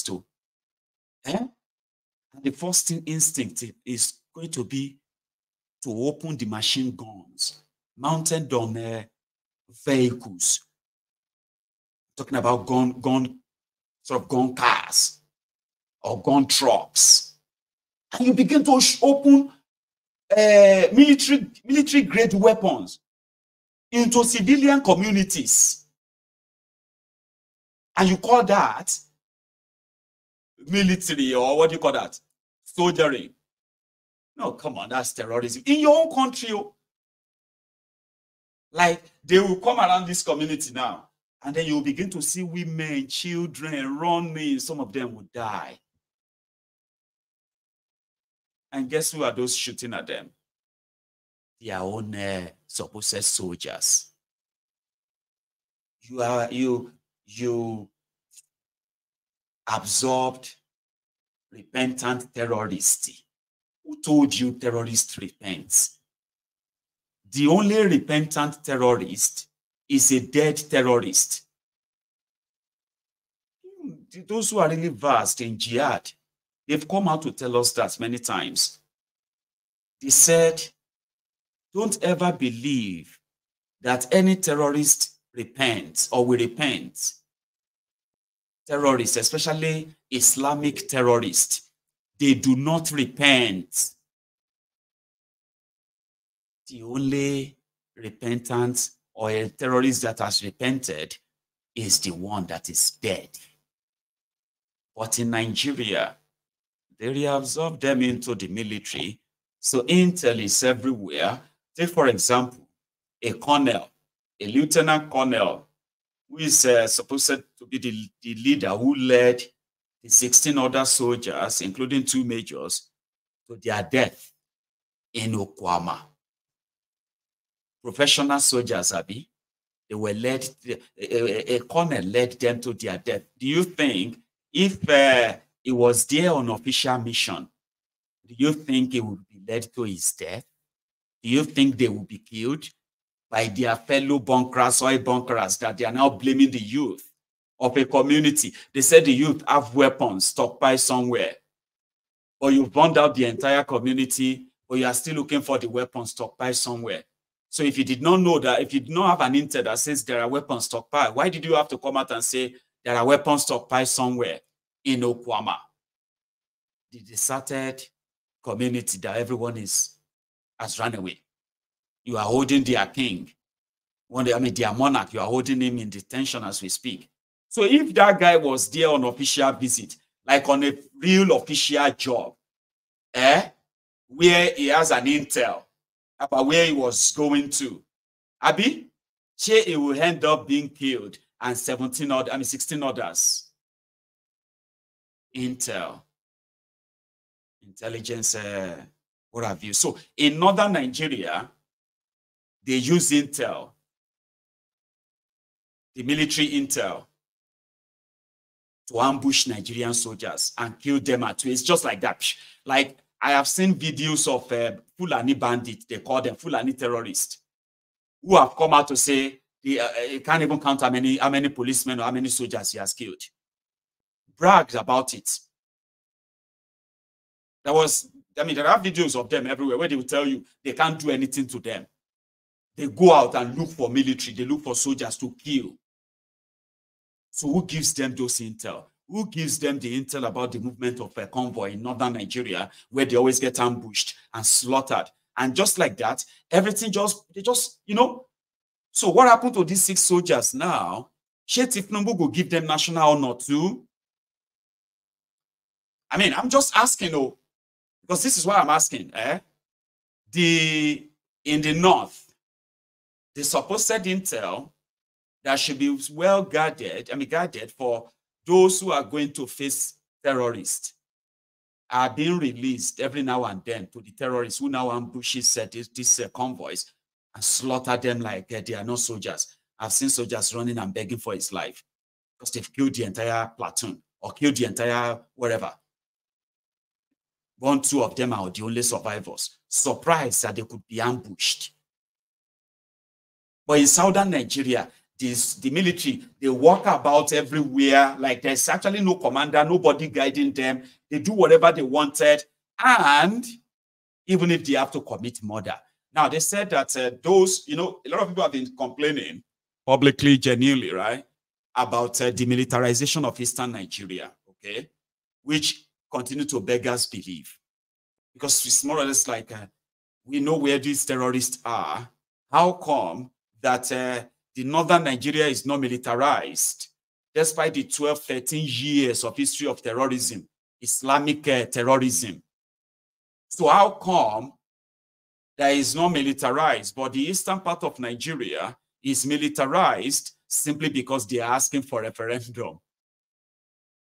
to. And the first instinct is going to be to open the machine guns mounted on vehicles. Talking about gun cars or gun trucks. And you begin to open military grade weapons into civilian communities. And you call that military, or what do you call that? Soldiering. No, come on, that's terrorism. In your own country, like they will come around this community now, and then you'll begin to see women, children running. Some of them will die. And guess who are those shooting at them? Their own supposed soldiers. You absorbed repentant terrorists. Who told you terrorists repent? The only repentant terrorist is a dead terrorist. Those who are really versed in jihad, they've come out to tell us that many times. They said, don't ever believe that any terrorist repents or will repent. Terrorists, especially Islamic terrorists, they do not repent. The only repentant or a terrorist that has repented is the one that is dead. But in Nigeria, they reabsorb them into the military. So intel is everywhere. Take, for example, a colonel, a lieutenant colonel, who is supposed to be the leader who led the 16 other soldiers, including 2 majors, to their death in Okwama. Professional soldiers, Abi, they were led, a colonel led them to their death. Do you think if he was there on official mission, do you think he would be led to his death? Do you think they will be killed by their fellow bunkers, oil bunkers, that they are now blaming the youth of a community? They said the youth have weapons stockpiled somewhere, or you've burned out the entire community, or you are still looking for the weapons stockpiled somewhere. So if you did not know that, if you did not have an intel that says there are weapons stockpiled, why did you have to come out and say there are weapons stockpiled somewhere in Okwama? The deserted community that everyone has run away. You are holding their king. Their monarch, you are holding him in detention as we speak. So if that guy was there on official visit, like on a real official job, where he has an intel about where he was going to, Abi, he will end up being killed, and 16 others. Intelligence, what have you. So in northern Nigeria, they use intel, the military intel, to ambush Nigerian soldiers and kill them at will. It's just like that. Like, I have seen videos of Fulani bandits, they call them Fulani terrorists, who have come out to say they can't even count how many policemen or how many soldiers he has killed. Bragged about it. There are videos of them everywhere where they will tell you they can't do anything to them. They go out and look for military, they look for soldiers to kill. So who gives them those intel? Who gives them the intel about the movement of a convoy in northern Nigeria, where they always get ambushed and slaughtered? And just like that, everything they just, So what happened to these 6 soldiers now? Tinubu will give them national honor too? I mean, I'm just asking, because this is what I'm asking. In the north, the supposed intel that should be well guarded, guarded for those who are going to face terrorists, are being released every now and then to the terrorists who now ambushes these convoys and slaughter them like they are not soldiers. I've seen soldiers running and begging for his life because they've killed the entire platoon or killed the entire whatever. 1, 2 of them are the only survivors. Surprised that they could be ambushed. But in southern Nigeria, the military, they walk about everywhere. Like there's actually no commander, nobody guiding them. They do whatever they wanted. And even if they have to commit murder. Now, they said that those, a lot of people have been complaining publicly, genuinely, right, about the militarization of Eastern Nigeria, okay, which continue to beggars believe. Because it's more or less like, we know where these terrorists are. How come that the northern Nigeria is not militarized, despite the 12, 13 years of history of terrorism, Islamic terrorism? So how come that is not militarized, but the eastern part of Nigeria is militarized simply because they are asking for a referendum?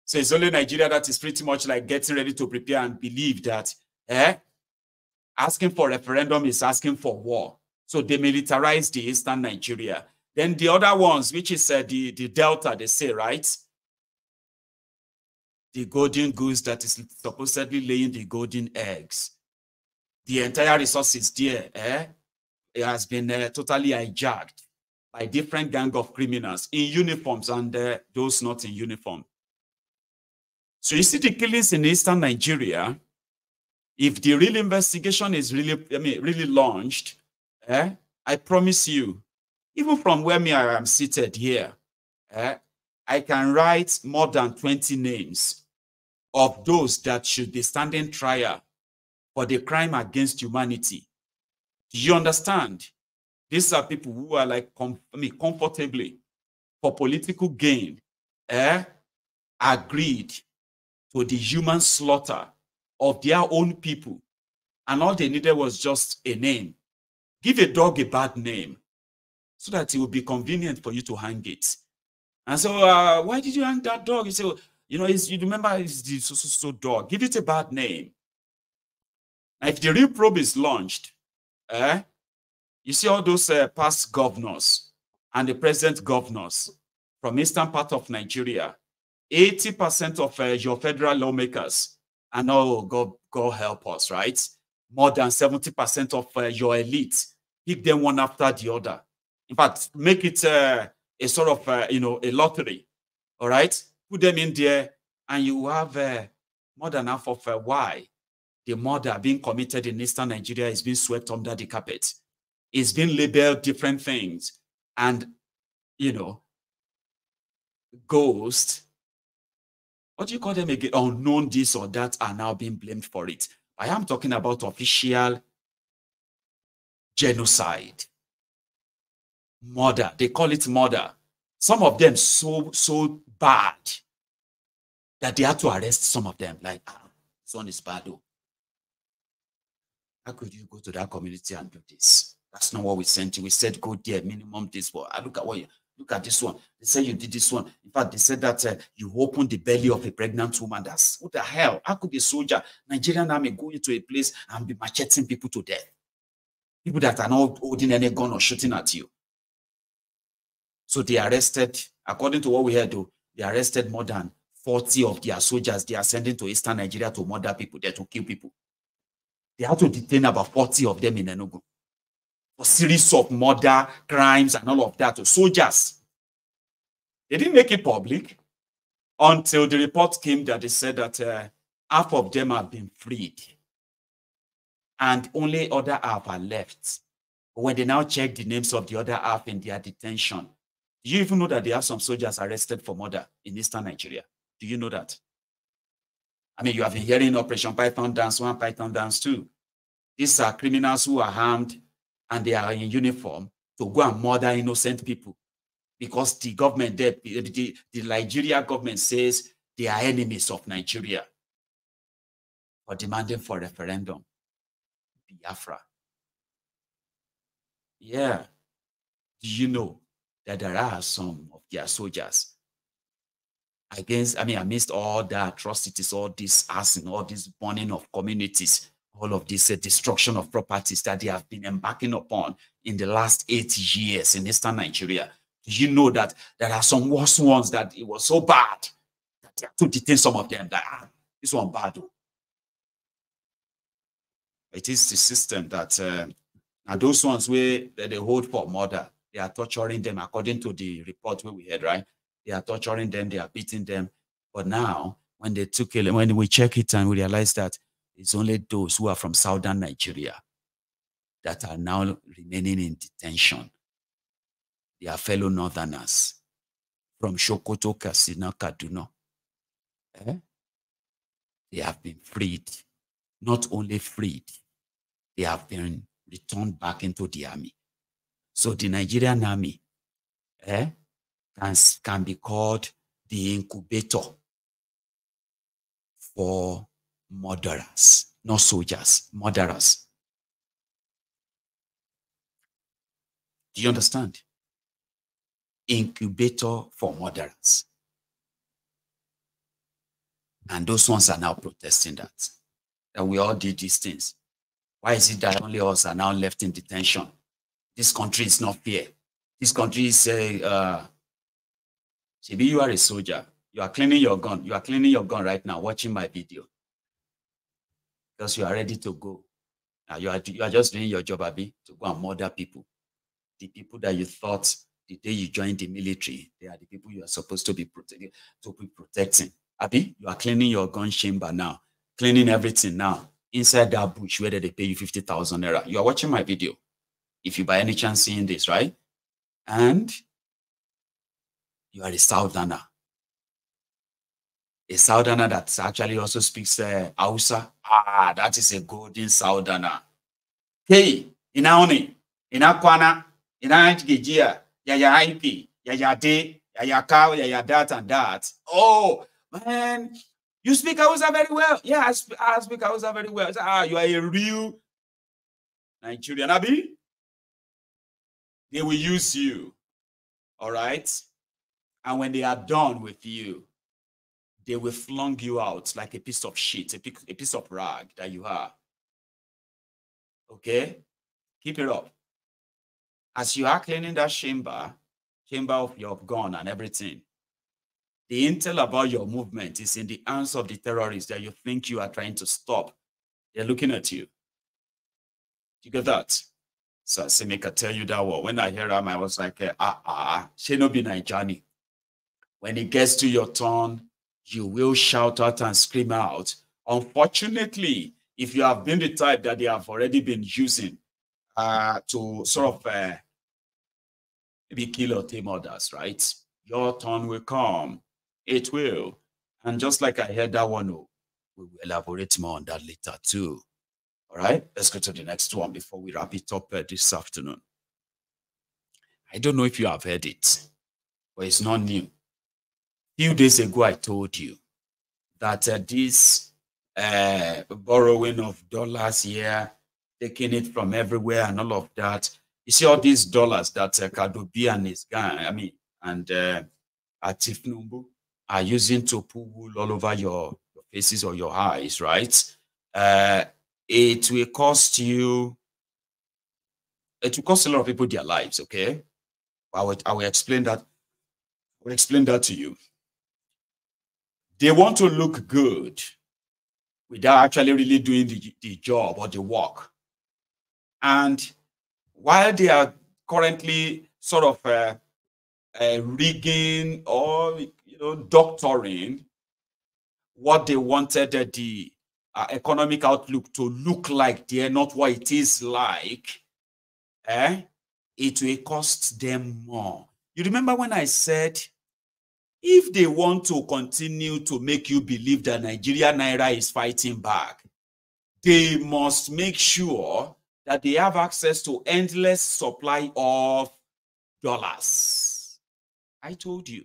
So it's only Nigeria that is pretty much like getting ready to prepare and believe that asking for referendum is asking for war. So they militarize the eastern Nigeria. Then the other ones, which is the Delta, they say, right? The golden goose that is supposedly laying the golden eggs. The entire resources there, it has been totally hijacked by different gang of criminals in uniforms and those not in uniform. So you see the killings in eastern Nigeria. If the real investigation is really launched, I promise you, even from where I am seated here, I can write more than 20 names of those that should be standing trial for the crime against humanity. Do you understand? These are people who are like comfortably for political gain, agreed to the human slaughter of their own people. And all they needed was just a name. Give a dog a bad name so that it will be convenient for you to hang it. And so, why did you hang that dog? You say, well, you remember it's the so dog. Give it a bad name. Now, if the real probe is launched, you see all those past governors and the present governors from eastern part of Nigeria, 80% of your federal lawmakers, and God help us, right? More than 70% of your elite, pick them one after the other. In fact, make it a sort of, a lottery, all right? Put them in there, and you have more than half of why the murder being committed in eastern Nigeria is being swept under the carpet. It's been labeled different things. And, ghost, what do you call them again? Unknown this or that are now being blamed for it. I am talking about official genocide. Murder. They call it murder. Some of them so bad that they had to arrest some of them. Like, this one is bad. Oh. How could you go to that community and do this? That's not what we sent you. We said go there, minimum this. But look at this one. They say you did this one. In fact, they said that you opened the belly of a pregnant woman. That's what the hell? How could a soldier, Nigerian army, go into a place and be macheting people to death? People that are not holding any gun or shooting at you. So they arrested, according to what we heard, though, they arrested more than 40 of their soldiers they are sending to eastern Nigeria to murder people, there to kill people. They had to detain about 40 of them in Enugu for series of murder, crimes, and all of that. Soldiers. They didn't make it public until the report came that they said that half of them have been freed and only other half are left. When they now check the names of the other half in their detention, do you even know that they have some soldiers arrested for murder in eastern Nigeria? Do you know that? I mean, you have been hearing Operation Python Dance 1, Python Dance 2. These are criminals who are armed and they are in uniform to go and murder innocent people because the government, the Nigeria government says they are enemies of Nigeria for demanding for referendum. Biafra. Yeah. Do you know that there are some of their soldiers amidst all the atrocities, all this arson, all this burning of communities, all of this destruction of properties that they have been embarking upon in the last 8 years in eastern Nigeria? Do you know that there are some worse ones that it was so bad that they have to detain some of them? That this one bad. It is the system that are those ones where they hold for murder. They are torturing them according to the report we had, right? They are torturing them, they are beating them. But now, when they took it, when we check it and we realize that it's only those who are from southern Nigeria that are now remaining in detention. They are fellow northerners from Sokoto, Katsina, Kaduna. They have been freed. Not only freed, they have been returned back into the army. So the Nigerian army can be called the incubator for murderers, not soldiers, murderers. Do you understand? Incubator for murderers. And those ones are now protesting that we all did these things. Why is it that only us are now left in detention? This country is not fair. This country is maybe you are a soldier. You are cleaning your gun. You are cleaning your gun right now, watching my video. Because you are ready to go. Now you are just doing your job, Abi, to go and murder people. The people that you thought the day you joined the military, they are the people you are supposed to be protecting. Abi, you are cleaning your gun chamber now, cleaning everything now, inside that bush where they pay you 50,000 naira. You are watching my video, if you by any chance seeing this, right? And you are a southerner. A southerner that actually also speaks Hausa. Ah, that is a golden southerner. Hey, Inaoni, Inakwana, Inajia, Yaya Haiki, Yaya De, Yaya Cow, Yaya that and that. Oh, man, you speak Hausa very well. Yeah, I speak Hausa very well. You are a real Nigerian. Abi, they will use you. All right? And when they are done with you, they will flung you out like a piece of shit, a piece of rag that you are. Okay? Keep it up. As you are cleaning that chamber of your gun and everything, the intel about your movement is in the hands of the terrorists that you think you are trying to stop. They're looking at you. You get that? So I say, make I tell you that one. When I hear him, I was like, she no be Nigerian. When it gets to your turn, you will shout out and scream out. Unfortunately, if you have been the type that they have already been using to sort of maybe kill or tame others, right? Your turn will come. It will. And just like I heard that one, we will elaborate more on that later too. All right, let's go to the next one before we wrap it up this afternoon. I don't know if you have heard it, but it's not new. A few days ago, I told you that this borrowing of dollars here, taking it from everywhere and all of that. You see all these dollars that Kadobi and his gang, and Tinubu are using to pull wool all over your faces or your eyes, right? It will cost you, it will cost a lot of people their lives, okay? I will explain that. I will explain that to you. They want to look good without actually really doing the job or the work. And while they are currently sort of rigging or doctoring what they wanted the economic outlook to look like, they're not what it is like, it will cost them more. You remember when I said, if they want to continue to make you believe that Nigeria Naira is fighting back, they must make sure that they have access to endless supply of dollars. I told you.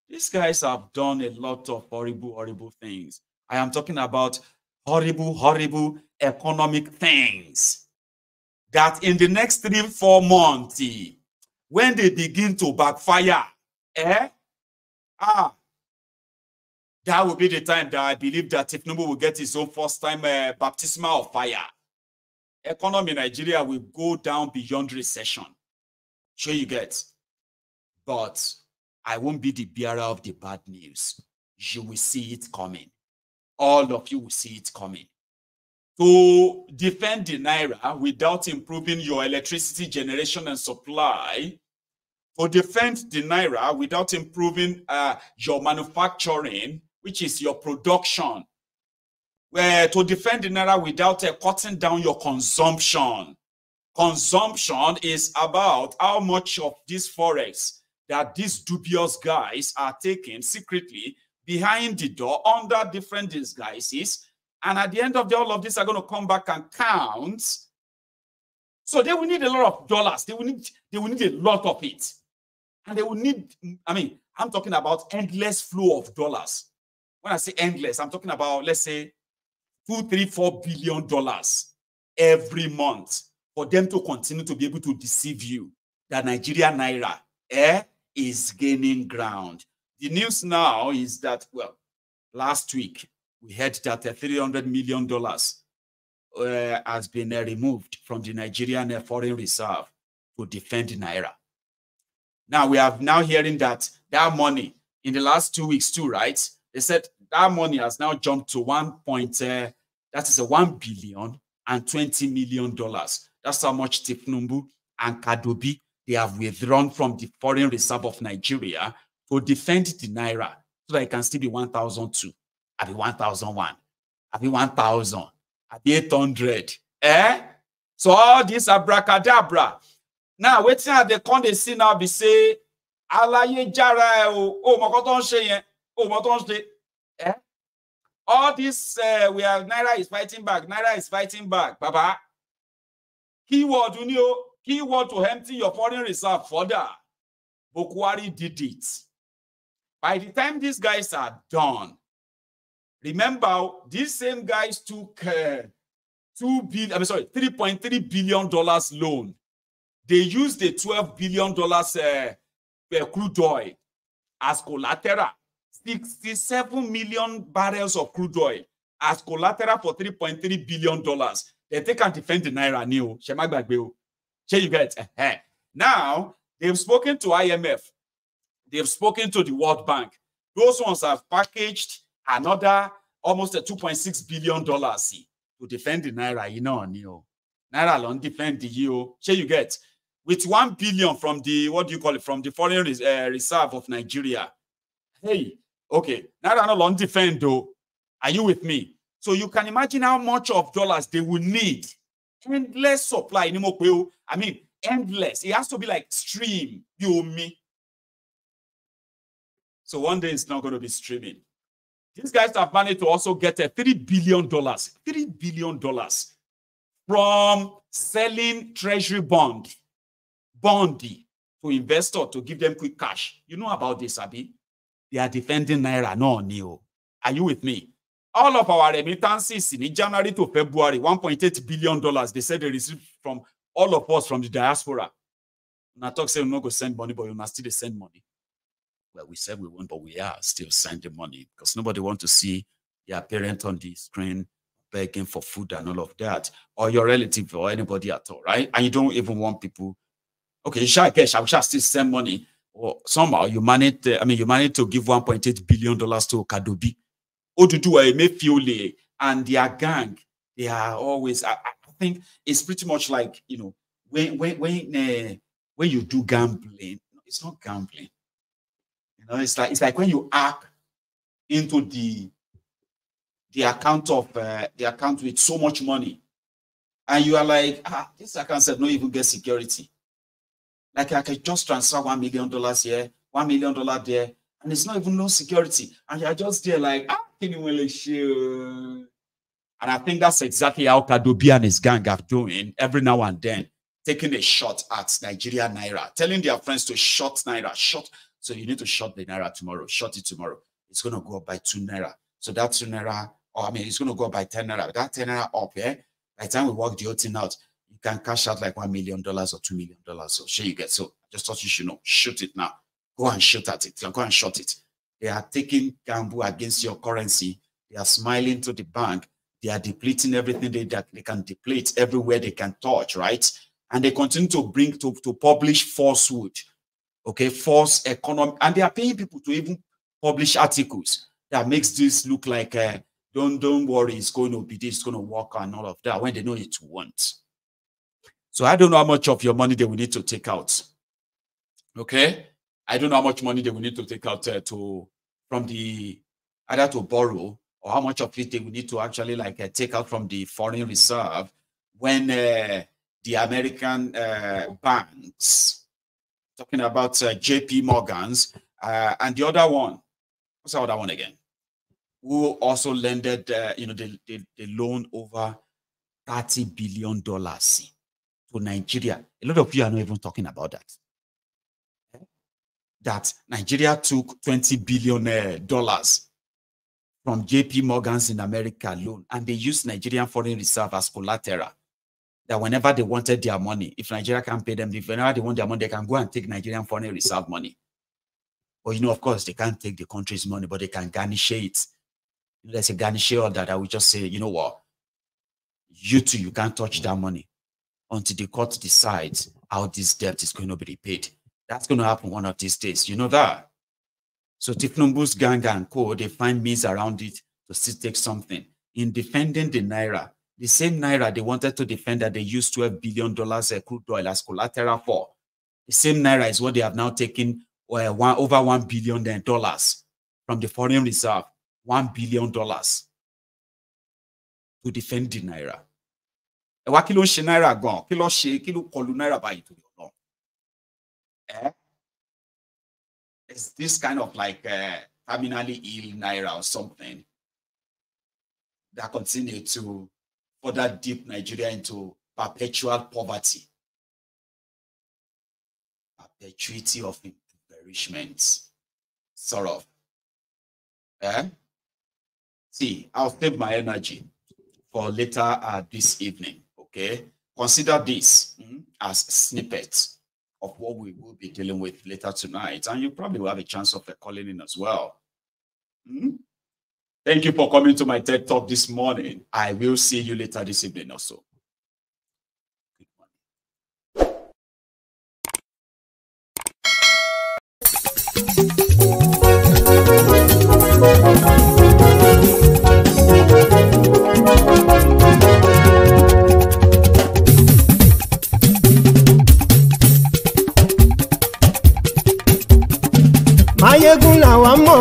These guys have done a lot of horrible, horrible things. I am talking about horrible, horrible economic things that in the next 3-4 months, when they begin to backfire, that will be the time that I believe that Tinubu will get his own first-time baptismal of fire. Economy in Nigeria will go down beyond recession. Sure you get. But I won't be the bearer of the bad news. You will see it coming. All of you will see it coming. to defend the Naira without improving your electricity generation and supply, to defend the Naira without improving your manufacturing, which is your production, to defend the Naira without cutting down your consumption. Consumption is about how much of this forex that these dubious guys are taking secretly behind the door under different disguises. And at the end of all of this, are going to come back and count. So they will need a lot of dollars. They will need a lot of it. And they will need, I mean, I'm talking about endless flow of dollars. When I say endless, I'm talking about, let's say, $2, $3, $4 billion every month for them to continue to be able to deceive you that Nigeria Naira is gaining ground. The news now is that, well, last week, we heard that $300 million has been removed from the Nigerian foreign reserve to defend the Naira. Now, we are now hearing that money in the last 2 weeks too, right? They said that money has now jumped to $1 billion and $20 million. That's how much Tinubu and Kadobi, they have withdrawn from the foreign reserve of Nigeria to defend the Naira so that it can still be 1,002. I be 1,001. I be 1,000. I be 800. So all this abracadabra. Now, waiting at the con they see now be say, Alaye jara mokoton she mokoton she. All this we have Naira is fighting back. Naira is fighting back. Baba. Keyword, keyword to empty your foreign reserve further. Buhari did it. By the time these guys are done, remember, these same guys took $3.3 billion loan. They used the $12 billion crude oil as collateral. 67 million barrels of crude oil as collateral for $3.3 billion. They take and defend the Naira new. You get now, they've spoken to IMF. They've spoken to the World Bank. Those ones have packaged another almost a $2.6 billion to defend the Naira. Naira don't defend the EU. You get with 1 billion from the, what do you call it, from the foreign reserve of Nigeria. Hey, okay, Naira no long defend though. Are you with me? So you can imagine how much of dollars they will need. Endless supply. I mean, endless. It has to be like stream. You me. So one day it's not going to be streaming. These guys have managed to also get a $3 billion from selling treasury bondi to investor to give them quick cash. You know about this, Abi? They are defending Naira. No. Are you with me? All of our remittances in January to February, $1.8 billion, they said they received from all of us from the diaspora. Now talk say we're not going to send money, but we must still send money. Well, we said we won't, but we are still sending money because nobody wants to see your parent on the screen begging for food and all of that, or your relative or anybody at all, right? And you don't even want people. Okay, you shall cash. I shall still send money, or somehow you managed. You managed to give $1.8 billion to Kadobi, Oduduwa, Emefiole, and their gang. They are always. I think it's pretty much like when you do gambling. It's not gambling. It's like when you hack into the account with so much money, and you are like, this account said no even get security. Like I can just transfer $1 million here, $1 million there, and it's not even no security, and you're just there like, can you really show? And I think that's exactly how Kadobi and his gang are doing every now and then, taking a shot at Nigeria Naira, telling their friends to short Naira, short. So you need to short the Naira tomorrow, short it tomorrow. It's going to go up by 2 Naira. So that 2 Naira, it's going to go up by 10 Naira. That 10 Naira up, by the time we work the whole thing out, you can cash out like $1 million or $2 million. So sure you get. So I just thought you should know, shoot it now. Go and shoot at it. Go and short it. They are taking gamble against your currency. They are smiling to the bank. They are depleting everything they can deplete everywhere they can touch, right? And they continue to publish falsehood. Okay, false economy, and they are paying people to even publish articles that makes this look like Don't worry, it's going to be this, it's going to work and all of that, when they know it won't. So I don't know how much of your money they will need to take out. Okay? I don't know how much money they will need to take out from the, either to borrow, or how much of it they will need to actually like take out from the foreign reserve when the American banks, talking about JP Morgan's, and the other one, what's the other one again? Who also lended, they loaned over $30 billion to Nigeria. A lot of you are not even talking about that. That Nigeria took $20 billion from JP Morgan's in America loan, and they used Nigerian foreign reserve as collateral. That whenever they wanted their money, if Nigeria can't pay them, whenever they want their money, they can go and take Nigerian foreign reserve money. But of course, they can't take the country's money, but they can garnish it. There's a garnish or that I would just say, you know what? You too, you can't touch that money until the court decides how this debt is going to be repaid. That's going to happen one of these days. You know that? So Tinubu's gang and co, they find means around it to still take something. In defending the Naira, the same Naira they wanted to defend that they used $12 billion crude oil as collateral for, the same Naira is what they have now taken over $1 billion from the foreign reserve. $1 billion to defend the Naira. What kilo she Naira gone? Kilo kolu Naira by to your law. It's this kind of like terminally ill Naira or something that continue to further dip Nigeria into perpetual poverty, perpetuity of impoverishment, sort of. See, I'll save my energy for later this evening, okay? Consider this as snippets of what we will be dealing with later tonight, and you probably will have a chance of calling in as well. Thank you for coming to my TED Talk this morning. I will see you later this evening also. Mayegun làwa mọ̀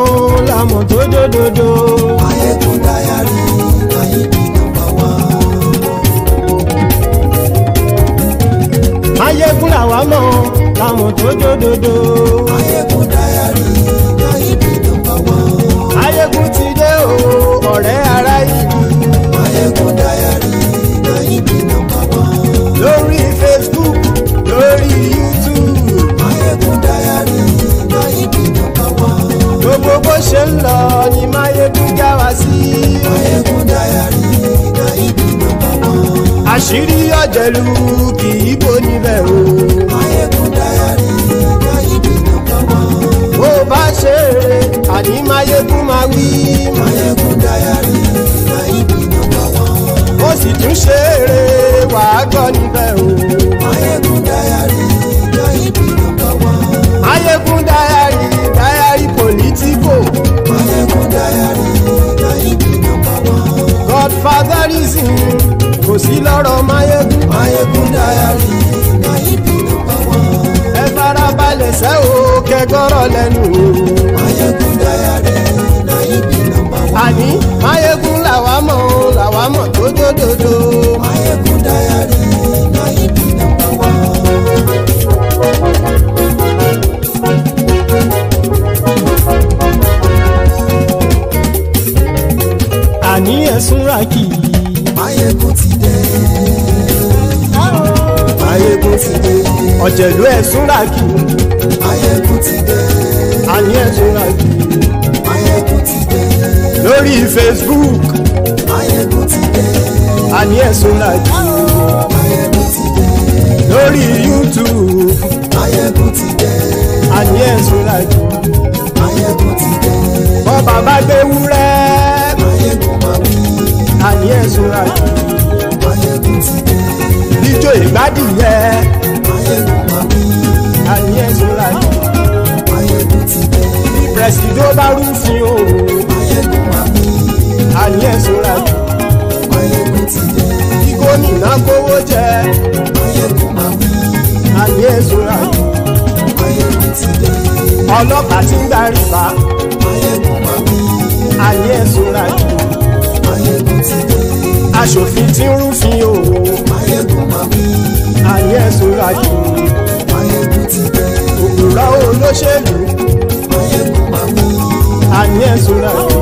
làmọ̀ tó dòdòdò. Mayegun Diary, Mayegun #1. Mayegun làwa mọ̀ làmọ̀ tó dòdòdò. Mayegun Diary, Mayegun #1. Mayegun ti dé o, ọ̀rẹ́ ará ìlú. Mayegun Diary, Mayegun #1. Lórí Facebook, lórí YouTube. Mayegun Diary, Mayegun #1. Gbogbo bó ṣe ń lọ ni Mayegun já wa sí. Mayegun Diary, Mayegun #1. Àṣírí ọ̀jẹ̀lú kì í bò níbẹ̀ o. Mayegun Diary, Mayegun #1. Bó bá ṣe eré, àní Mayegun máa wí. Mayegun Diary, Mayegun #1. Ó sì tún ṣe eré, wàá gbọ́ níbẹ̀ o. Mayegun Diary, Mayegun #1. Mayegun Diary, Diary Politico. Mayegun Diary, Mayegun #1. Godfatherism kò sí lọ́rọ̀ Mayegun. Mayegun Diary, Mayegun #1. Ẹ farabalẹ̀ sẹ́ o, kẹgọ́rọ̀ lẹ́nu o. Mayegun Diary, Mayegun #1. Àní Mayegun làwa mọ̀ tó dòdòdò. Mayegun Diary, Mayegun #1. Àní ẹ̀sùn ràkì. Mayegun ti dé. Mayegun ti dé. Ọ̀jẹ̀lú ẹ̀sùn ràkì. Mayegun ti dé. Àní ẹ̀sùn ràkì. Mayegun ti dé. Lórí Facebook. Mayegun ti dé. Àní ẹ̀sùn ràkì. Mayegun ti dé. Lórí YouTube. Mayegun ti dé. Àní ẹ̀sùn ràkì. Mayegun ti dé. Bọ́ bàbá gbé wúrẹ́. Mayegun máa wí. Àní ẹ̀sùn ràkì. Mayegun ti dé. Ijó ìgbádìyẹ. Mayegun máa wí. Àní ẹ̀sùn ràkì. Mayegun ti dé. Bí pẹ̀sìdó bá rúfin o. Mayegun máa wí. àní ẹ̀ ṣọ́ra jù. Máyégún ti dé. Kí gómìnà kówó jẹ. Máyégún máa wí. Àní ẹ̀ ṣọ́ra jù. Máyégún ti dé. Ọlọ́pàá tí ń gba rìbá. Máyégún máa wí. Àní ẹ̀ ṣọ́ra jù. Máyégún ti dé. Aṣòfin tí ń rúfin òwò. Máyégún máa wí. Àní ẹ̀ ṣọ́ra jù. Máyégún ti dé. Òpùrọ́ olóṣèlú. Máyégún máa wí. Àní ẹ̀ ṣọ́ra jù.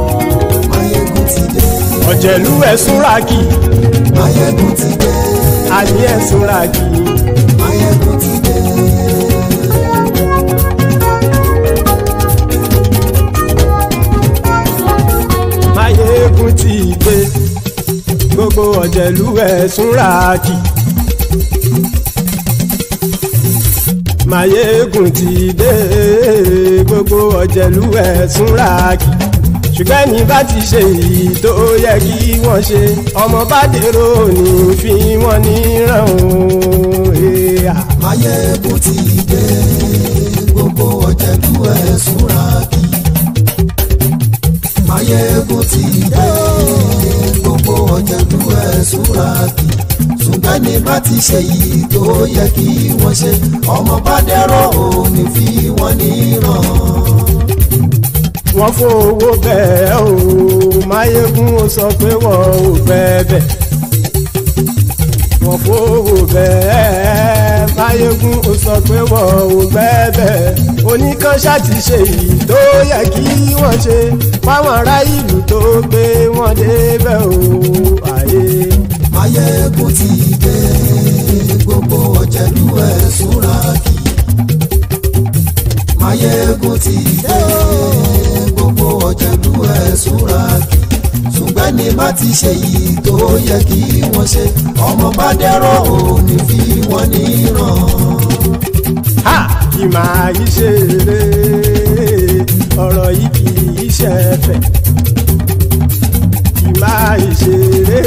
Máyégún ti dé. Ọ̀jẹ̀lú ẹ̀ ṣúra kì. Máyégún ti dé. Àní ẹ̀ ṣọ́ra kì. Máyégún ti dé. Máyégún ti dé. Gbogbo ọ̀jẹ̀lú ẹ̀ ṣúra kì. Máyégún ti dé. Gbogbo ọ̀jẹ̀lú ẹ̀ ṣúra kì. Ṣùgbọ́n ní bá ti ṣe èyí tó yẹ kí wọ́n ṣe, ọmọ bá dèrò ní fi wọ́n níran o. Máyégún ti dé. Gbogbo ọ̀jẹ̀lú ẹ̀ ṣúra kì. Máyégún ti dé. Gbogbo ọ̀jẹ̀lú ẹ̀ ṣúra kì. Ṣùgbọ́n ní bá ti ṣe èyí tó yẹ kí wọ́n ṣe, ọmọ bá dèrò ní fi wọ́n níran. Wọ́n fowó bẹ́ẹ̀ o, Máyégún ó sọ pé wọ́n ò fẹ́ bẹ̀. Wọ́n fowó bẹ́ẹ̀, Máyégún ó sọ pé wọ́n ò fẹ́ bẹ̀. Oníkanṣá ti ṣe èyí tó yẹ kí wọ́n ṣe, fáwọn ará ìlú tó gbé wọn débẹ̀ o. Máyégún ti dé. Gbogbo ọ̀jẹ̀lú ẹ̀ ṣúra kì. Máyégún ti dé. Gbogbo ọ̀jẹ̀lú ẹ̀ ṣúra kì. Ṣùgbọ́n ní bá ti ṣe yìí tó yẹ kí wọ́n ṣe, ọmọ bá dẹ́rọ̀ ò ní fi wọ́n níran. Ha! Kì máa yí ṣeré, ọ̀rọ̀ yìí kì í ṣẹ̀fẹ̀. Kì máa yí ṣeré,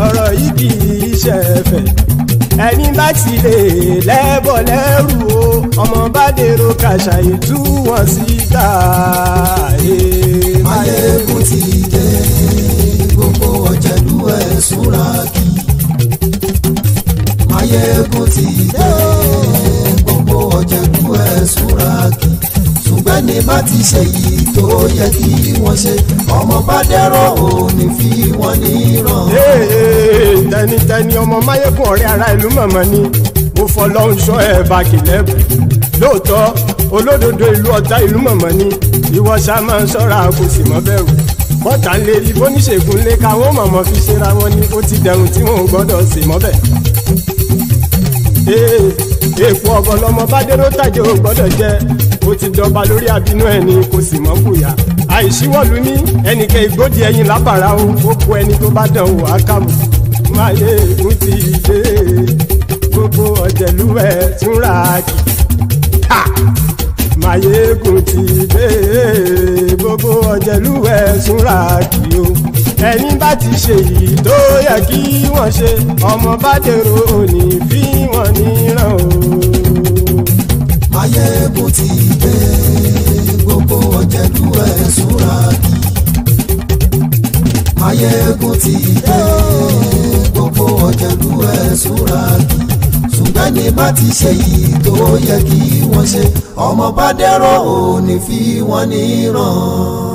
ọ̀rọ̀ yìí kì í ṣẹ̀fẹ̀. Ẹni bá ti lè lẹ́bọ̀ lẹ́rù o, ọmọ bá dèrò kàṣàyè tú wọn síta. Máyégún ti dé. Gbogbo ọ̀jẹ̀lú ẹ̀ ṣúra kì. Máyégún ti dé. Gbogbo ọ̀jẹ̀lú ẹ̀ ṣúra kì. Ṣùgbọ́n ní bá ti ṣe yìí tó yẹ kí wọ́n ṣe, ọmọ bá dẹ́rọ̀ ò ní fi wọ́n níran. Tẹnitẹni ọmọ Máyégún ọ̀rẹ́ ara ìlú mọ̀mọ́ ni mo fọlọ́hún ṣọ́ ẹ̀ bá kìlẹ́bù. Lóòótọ́ olódodo ìlú ọ̀tá ìlú mọ̀mọ́ ni ìwọ ṣá máa ń ṣọ́ra kò sì mọ́ bẹ̀rù. Bọ́tà ń lè rí bóníṣègùn lé káwọn mọ̀mọ́ fi ṣera wọn ni ó ti dẹrùn tí wọn ò gbọ́dọ̀ sì mọ́ bẹ̀. Èèpo ọ̀bọ̀ lọmọ bá dérò tàjẹ́ ò gbọ́dọ̀ jẹ́, ó ti dọba lórí àbínú ẹni kò sì mọ́ fòyà. Àìsíwọ́lu ní ẹnìkẹ́ ìgbódì ẹyin lábàrá o, ó kó ẹni tó bá dán o àkàmù. Máyégún ti dé. Gbogbo ọ̀jẹ̀lú ẹ̀ túnra kì. Máyégún ti dé. Gbogbo ọ̀jẹ̀lú ẹ̀ túnra kì o. Ẹni bá ti ṣe yìí tó yẹ kí wọ́n ṣe, ọmọ bá dèrò òní fi wọ́n níran o. Máyégún ti dé. Gbogbo ọ̀jẹ̀lú ẹ̀ ṣúra kì. Máyégún ti dé. Gbogbo ọ̀jẹ̀lú ẹ̀ ṣúra kì. Ṣùgbọ́n ní bá ti ṣe yìí tó yẹ kí wọ́n ṣe, ọmọ bá dẹ́rọ̀ ò ní fi wọ́n níran.